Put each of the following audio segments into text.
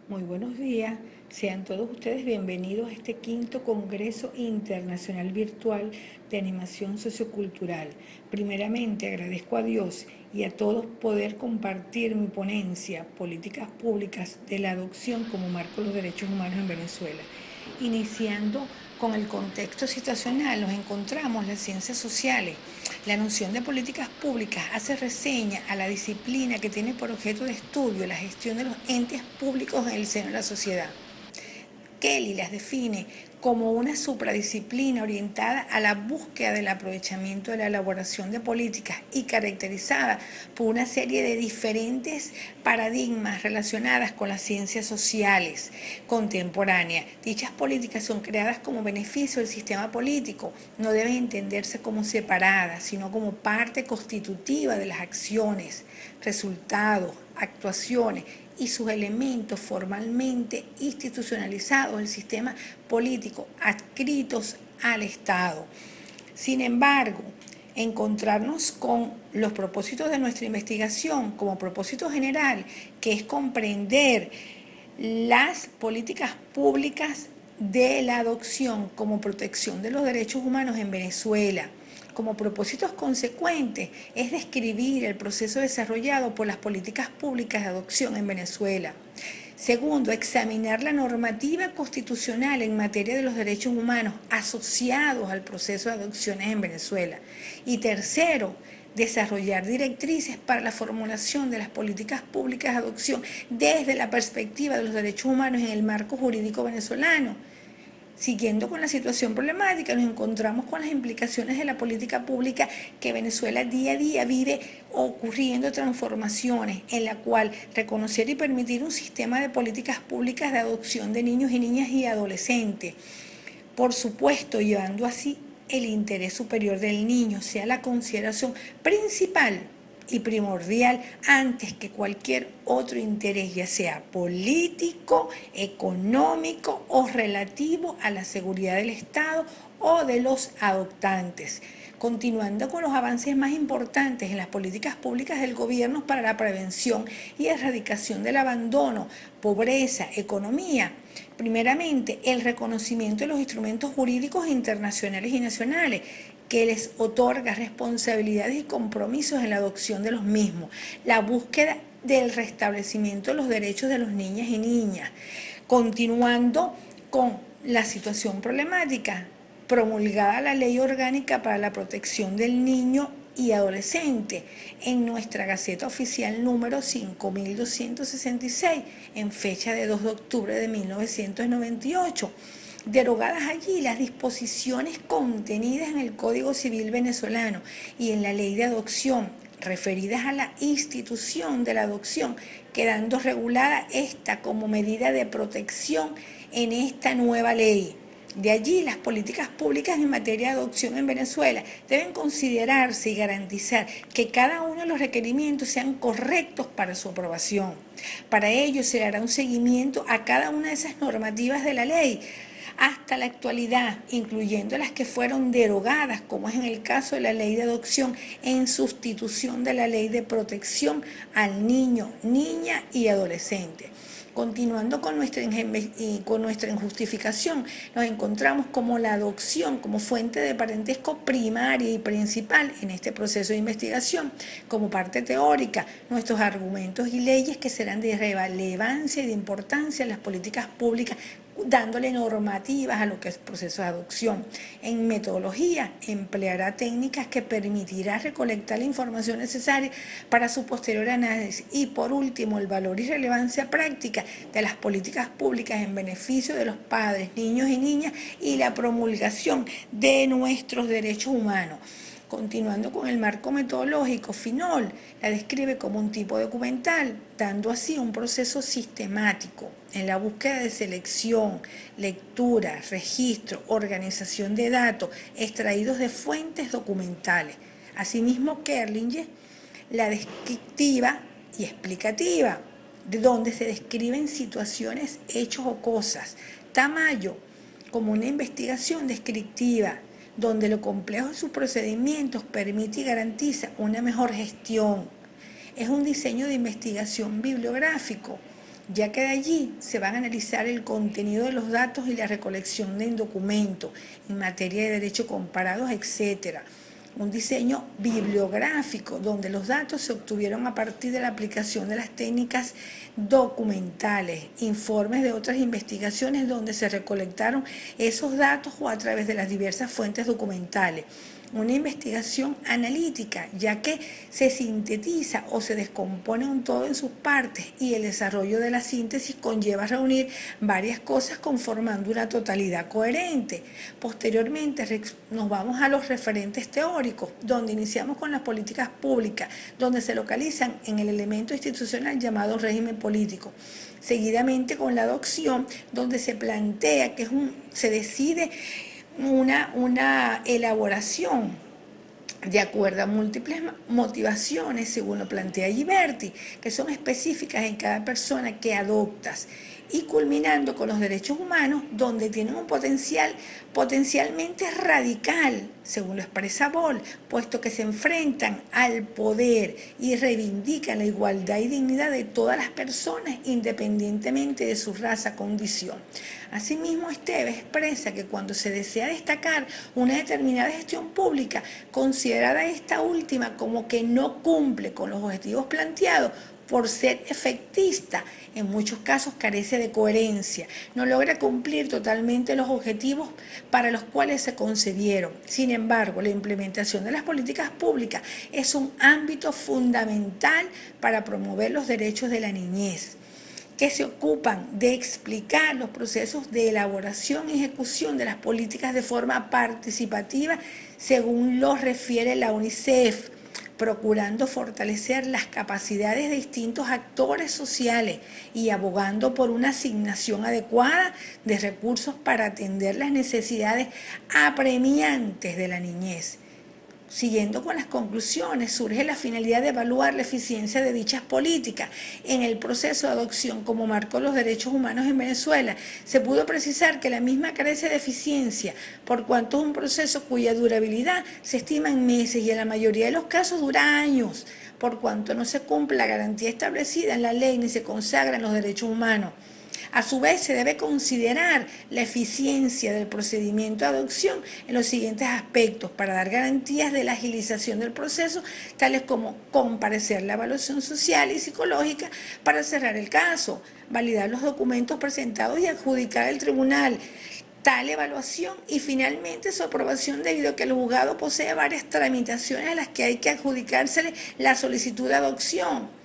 Muy buenos días, sean todos ustedes bienvenidos a este quinto Congreso Internacional Virtual de Animación Sociocultural. Primeramente agradezco a Dios y a todos poder compartir mi ponencia, Políticas Públicas de la Adopción como Marco de los Derechos Humanos en Venezuela. Iniciando con el contexto situacional, nos encontramos las ciencias sociales. La noción de políticas públicas hace reseña a la disciplina que tiene por objeto de estudio la gestión de los entes públicos en el seno de la sociedad. Kelly las define como una supradisciplina orientada a la búsqueda del aprovechamiento de la elaboración de políticas y caracterizada por una serie de diferentes paradigmas relacionadas con las ciencias sociales contemporáneas. Dichas políticas son creadas como beneficio del sistema político, no deben entenderse como separadas, sino como parte constitutiva de las acciones, resultados, actuaciones y sus elementos formalmente institucionalizados del sistema político adscritos al Estado. Sin embargo, encontrarnos con los propósitos de nuestra investigación como propósito general, que es comprender las políticas públicas de la adopción como protección de los derechos humanos en Venezuela. Como propósitos consecuentes es describir el proceso desarrollado por las políticas públicas de adopción en Venezuela. Segundo, examinar la normativa constitucional en materia de los derechos humanos asociados al proceso de adopciones en Venezuela. Y tercero, desarrollar directrices para la formulación de las políticas públicas de adopción desde la perspectiva de los derechos humanos en el marco jurídico venezolano. Siguiendo con la situación problemática, nos encontramos con las implicaciones de la política pública que Venezuela día a día vive ocurriendo transformaciones, en la cual reconocer y permitir un sistema de políticas públicas de adopción de niños y niñas y adolescentes. Por supuesto, llevando así el interés superior del niño sea la consideración principal y primordial antes que cualquier otro interés, ya sea político, económico o relativo a la seguridad del Estado o de los adoptantes. Continuando con los avances más importantes en las políticas públicas del gobierno para la prevención y erradicación del abandono, pobreza, economía. Primeramente, el reconocimiento de los instrumentos jurídicos internacionales y nacionales que les otorga responsabilidades y compromisos en la adopción de los mismos, la búsqueda del restablecimiento de los derechos de los niñas y niñas. Continuando con la situación problemática, promulgada la Ley Orgánica para la Protección del Niño y Adolescente en nuestra Gaceta Oficial número 5266 en fecha de 2 de octubre de 1998. Derogadas allí las disposiciones contenidas en el Código Civil venezolano y en la Ley de Adopción referidas a la institución de la adopción, quedando regulada esta como medida de protección en esta nueva ley. De allí, las políticas públicas en materia de adopción en Venezuela deben considerarse y garantizar que cada uno de los requerimientos sean correctos para su aprobación. Para ello, se hará un seguimiento a cada una de esas normativas de la ley hasta la actualidad, incluyendo las que fueron derogadas, como es en el caso de la ley de adopción, en sustitución de la ley de protección al niño, niña y adolescente. Continuando con nuestra justificación, nos encontramos como la adopción como fuente de parentesco primaria y principal en este proceso de investigación. Como parte teórica, nuestros argumentos y leyes que serán de relevancia y de importancia en las políticas públicas, dándole normativas a lo que es proceso de adopción. En metodología, empleará técnicas que permitirá recolectar la información necesaria para su posterior análisis. Y por último, el valor y relevancia práctica de las políticas públicas en beneficio de los padres, niños y niñas y la promulgación de nuestros derechos humanos. Continuando con el marco metodológico, FINOL la describe como un tipo documental, dando así un proceso sistemático en la búsqueda de selección, lectura, registro, organización de datos extraídos de fuentes documentales. Asimismo, Kerlinger la descriptiva y explicativa, de donde se describen situaciones, hechos o cosas. Tamayo, como una investigación descriptiva, donde lo complejo de sus procedimientos permite y garantiza una mejor gestión. Es un diseño de investigación bibliográfico, ya que de allí se van a analizar el contenido de los datos y la recolección de documentos en materia de derecho comparados, etc. Un diseño bibliográfico donde los datos se obtuvieron a partir de la aplicación de las técnicas documentales, informes de otras investigaciones donde se recolectaron esos datos o a través de las diversas fuentes documentales. Una investigación analítica, ya que se sintetiza o se descompone un todo en sus partes y el desarrollo de la síntesis conlleva reunir varias cosas conformando una totalidad coherente. Posteriormente nos vamos a los referentes teóricos, donde iniciamos con las políticas públicas, donde se localizan en el elemento institucional llamado régimen político. Seguidamente con la adopción, donde se plantea que se decide una elaboración de acuerdo a múltiples motivaciones, según lo plantea Ghiberti, que son específicas en cada persona que adoptas, y culminando con los derechos humanos, donde tienen un potencialmente radical, según lo expresa Boll, puesto que se enfrentan al poder y reivindican la igualdad y dignidad de todas las personas, independientemente de su raza, condición. Asimismo, Esteves expresa que cuando se desea destacar una determinada gestión pública, considerada esta última como que no cumple con los objetivos planteados, por ser efectista, en muchos casos carece de coherencia, no logra cumplir totalmente los objetivos para los cuales se concebieron. Sin embargo, la implementación de las políticas públicas es un ámbito fundamental para promover los derechos de la niñez, que se ocupan de explicar los procesos de elaboración y ejecución de las políticas de forma participativa, según lo refiere la UNICEF, procurando fortalecer las capacidades de distintos actores sociales y abogando por una asignación adecuada de recursos para atender las necesidades apremiantes de la niñez. Siguiendo con las conclusiones, surge la finalidad de evaluar la eficiencia de dichas políticas en el proceso de adopción como marcó los derechos humanos en Venezuela. Se pudo precisar que la misma carece de eficiencia, por cuanto es un proceso cuya durabilidad se estima en meses y en la mayoría de los casos dura años, por cuanto no se cumple la garantía establecida en la ley ni se consagran los derechos humanos. A su vez, se debe considerar la eficiencia del procedimiento de adopción en los siguientes aspectos para dar garantías de la agilización del proceso, tales como comparecer la evaluación social y psicológica para cerrar el caso, validar los documentos presentados y adjudicar al tribunal tal evaluación y finalmente su aprobación, debido a que el juzgado posee varias tramitaciones a las que hay que adjudicársele la solicitud de adopción.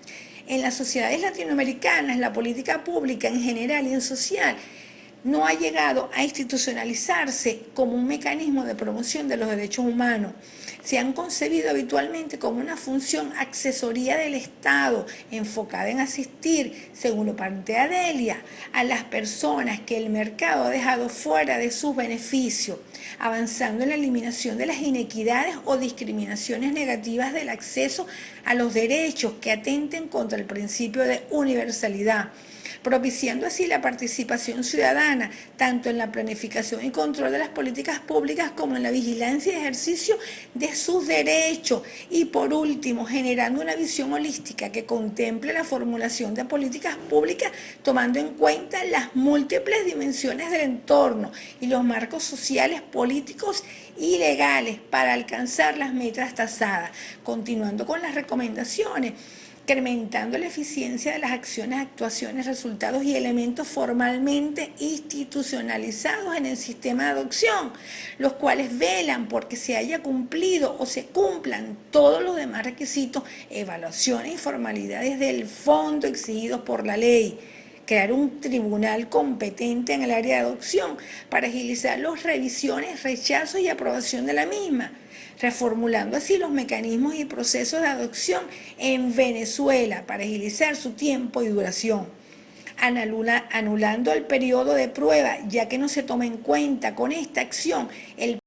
En las sociedades latinoamericanas, la política pública en general y en social no ha llegado a institucionalizarse como un mecanismo de promoción de los derechos humanos. Se han concebido habitualmente como una función accesoria del Estado, enfocada en asistir, según lo plantea Delia, a las personas que el mercado ha dejado fuera de sus beneficios, avanzando en la eliminación de las inequidades o discriminaciones negativas del acceso a los derechos que atenten contra el principio de universalidad, propiciando así la participación ciudadana, tanto en la planificación y control de las políticas públicas como en la vigilancia y ejercicio de sus derechos. Y por último, generando una visión holística que contemple la formulación de políticas públicas tomando en cuenta las múltiples dimensiones del entorno y los marcos sociales, políticos y legales para alcanzar las metas tasadas. Continuando con las recomendaciones, incrementando la eficiencia de las acciones, actuaciones, resultados y elementos formalmente institucionalizados en el sistema de adopción, los cuales velan porque se haya cumplido o se cumplan todos los demás requisitos, evaluaciones y formalidades del fondo exigidos por la ley. Crear un tribunal competente en el área de adopción para agilizar las revisiones, rechazos y aprobación de la misma, reformulando así los mecanismos y procesos de adopción en Venezuela para agilizar su tiempo y duración, anulando el periodo de prueba, ya que no se toma en cuenta con esta acción el